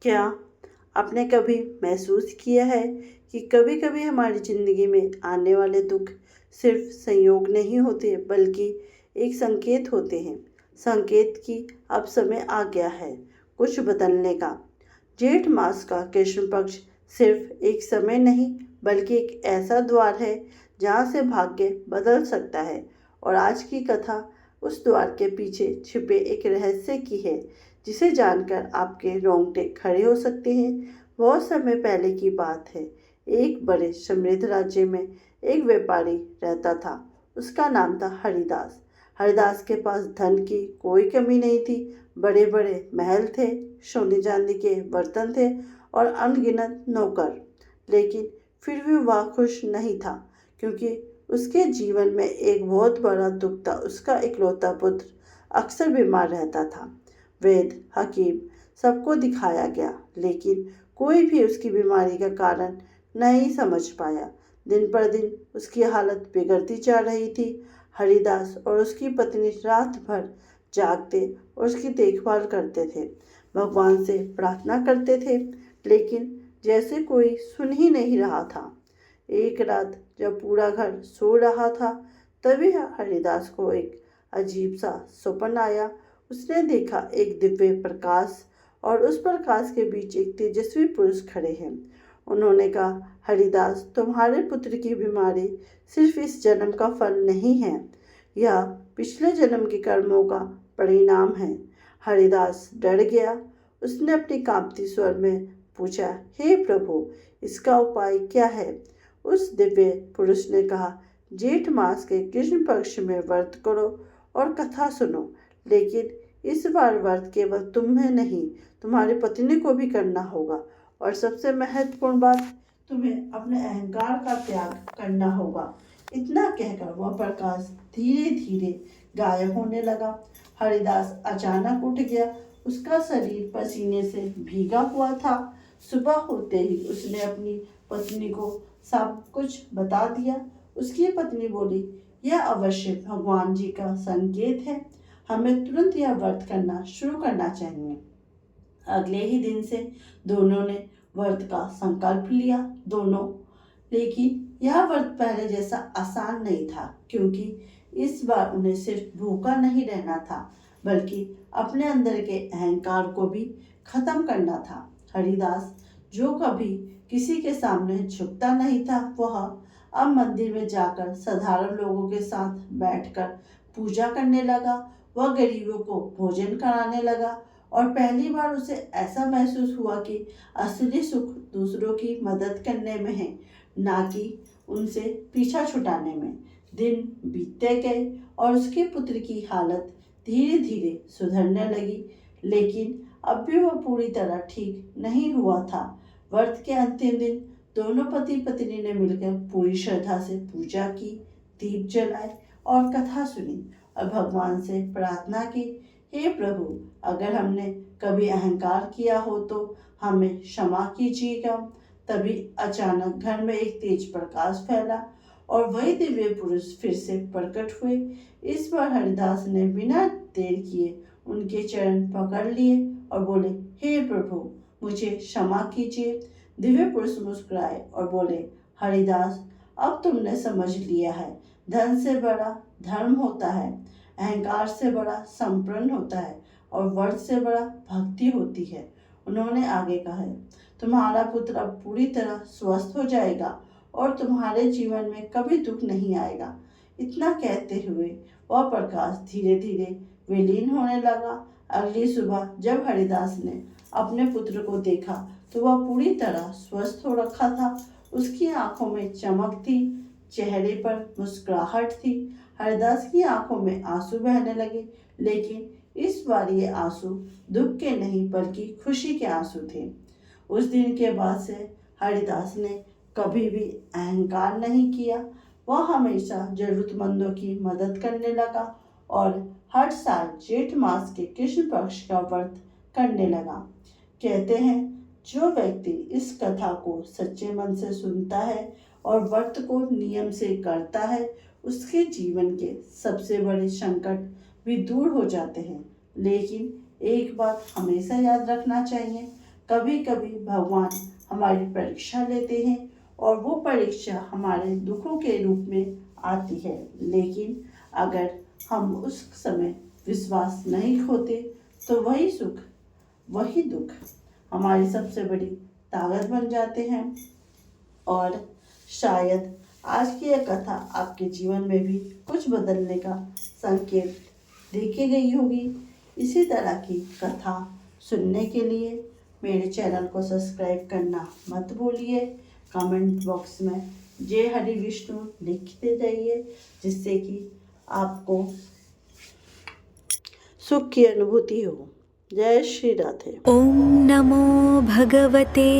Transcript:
क्या आपने कभी महसूस किया है कि कभी कभी हमारी ज़िंदगी में आने वाले दुख सिर्फ संयोग नहीं होते बल्कि एक संकेत होते हैं। संकेत कि अब समय आ गया है कुछ बदलने का। जेठ मास का कृष्ण पक्ष सिर्फ एक समय नहीं बल्कि एक ऐसा द्वार है जहाँ से भाग्य बदल सकता है। और आज की कथा उस द्वार के पीछे छिपे एक रहस्य की है जिसे जानकर आपके रोंगटे खड़े हो सकते हैं। बहुत समय पहले की बात है। एक बड़े समृद्ध राज्य में एक व्यापारी रहता था। उसका नाम था हरिदास। हरिदास के पास धन की कोई कमी नहीं थी। बड़े बड़े महल थे, सोने चांदी के बर्तन थे और अनगिनत नौकर। लेकिन फिर भी वह खुश नहीं था क्योंकि उसके जीवन में एक बहुत बड़ा दुख था। उसका इकलौता पुत्र अक्सर बीमार रहता था। वैद्य, हकीम सबको दिखाया गया लेकिन कोई भी उसकी बीमारी का कारण नहीं समझ पाया। दिन पर दिन उसकी हालत बिगड़ती जा रही थी। हरिदास और उसकी पत्नी रात भर जागते और उसकी देखभाल करते थे। भगवान से प्रार्थना करते थे लेकिन जैसे कोई सुन ही नहीं रहा था। एक रात जब पूरा घर सो रहा था तभी हरिदास को एक अजीब सा स्वप्न आया। उसने देखा एक दिव्य प्रकाश और उस प्रकाश के बीच एक तेजस्वी पुरुष खड़े हैं। उन्होंने कहा, हरिदास, तुम्हारे पुत्र की बीमारी सिर्फ इस जन्म का फल नहीं है, यह पिछले जन्म के कर्मों का परिणाम है। हरिदास डर गया। उसने अपनी कांपती स्वर में पूछा, हे प्रभु, इसका उपाय क्या है? उस दिव्य पुरुष ने कहा, जेठ मास के कृष्ण पक्ष में व्रत करो और कथा सुनो। लेकिन इस बार व्रत केवल तुम्हें नहीं, तुम्हारी पत्नी को भी करना होगा। और सबसे महत्वपूर्ण बात, तुम्हें अपने अहंकार का त्याग करना होगा। इतना कहकर वह प्रकाश धीरे धीरे गायब होने लगा। हरिदास अचानक उठ गया। उसका शरीर पसीने से भीगा हुआ था। सुबह होते ही उसने अपनी पत्नी को सब कुछ बता दिया। उसकी पत्नी बोली, यह अवश्य भगवान जी का संकेत है, हमें तुरंत यह व्रत करना शुरू करना चाहिए। अगले ही दिन से दोनों ने व्रत का संकल्प लिया। लेकिन यह व्रत पहले जैसा आसान नहीं था क्योंकि इस बार उन्हें सिर्फ भूखा नहीं रहना था बल्कि अपने अंदर के अहंकार को भी खत्म करना था। हरिदास, जो कभी किसी के सामने झुकता नहीं था, वह अब मंदिर में जाकर साधारण लोगों के साथ बैठकर पूजा करने लगा। वह गरीबों को भोजन कराने लगा और पहली बार उसे ऐसा महसूस हुआ कि असली सुख दूसरों की मदद करने में है, ना कि उनसे पीछा छुटाने में। दिन बीतते गए और उसके पुत्र की हालत धीरे धीरे सुधरने लगी, लेकिन अब भी वह पूरी तरह ठीक नहीं हुआ था। व्रत के अंतिम दिन दोनों पति पत्नी ने मिलकर पूरी श्रद्धा से पूजा की, दीप जलाए और कथा सुनी और भगवान से प्रार्थना की, हे प्रभु, अगर हमने कभी अहंकार किया हो तो हमें क्षमा कीजिएगा। तभी अचानक घर में एक तेज प्रकाश फैला और वही दिव्य पुरुष फिर से प्रकट हुए। इस बार हरिदास ने बिना देर किए उनके चरण पकड़ लिए और बोले, हे प्रभु, मुझे क्षमा कीजिए। दिव्य पुरुष मुस्कुराए और बोले, हरिदास, अब तुमने समझ लिया है, धन से बड़ा धर्म होता है, अहंकार से बड़ा संप्रण होता है और व्रत से बड़ा भक्ति होती है। उन्होंने आगे कहा, तुम्हारा पुत्र अब पूरी तरह स्वस्थ हो जाएगा और तुम्हारे जीवन में कभी दुख नहीं आएगा। इतना कहते हुए वह प्रकाश धीरे धीरे विलीन होने लगा। अगली सुबह जब हरिदास ने अपने पुत्र को देखा तो वह पूरी तरह स्वस्थ हो रखा था। उसकी आंखों में चमक थी, चेहरे पर मुस्कुराहट थी। हरिदास की आंखों में आंसू बहने लगे, लेकिन इस बार ये आंसू दुख के नहीं बल्कि खुशी के आंसू थे। उस दिन के बाद से हरिदास ने कभी भी अहंकार नहीं किया। वह हमेशा जरूरतमंदों की मदद करने लगा और हर साल जेठ मास के कृष्ण पक्ष का व्रत करने लगा। कहते हैं, जो व्यक्ति इस कथा को सच्चे मन से सुनता है और व्रत को नियम से करता है, उसके जीवन के सबसे बड़े संकट भी दूर हो जाते हैं। लेकिन एक बात हमेशा याद रखना चाहिए, कभी कभी भगवान हमारी परीक्षा लेते हैं और वो परीक्षा हमारे दुखों के रूप में आती है, लेकिन अगर हम उस समय विश्वास नहीं खोते तो वही सुख वही दुख हमारी सबसे बड़ी ताकत बन जाते हैं। और शायद आज की यह कथा आपके जीवन में भी कुछ बदलने का संकेत देके गई होगी। इसी तरह की कथा सुनने के लिए मेरे चैनल को सब्सक्राइब करना मत भूलिए। कमेंट बॉक्स में जय हरि विष्णु लिखते जाइए, जिससे कि आपको सुख की अनुभूति हो। जय श्री राधे। ओम नमो भगवते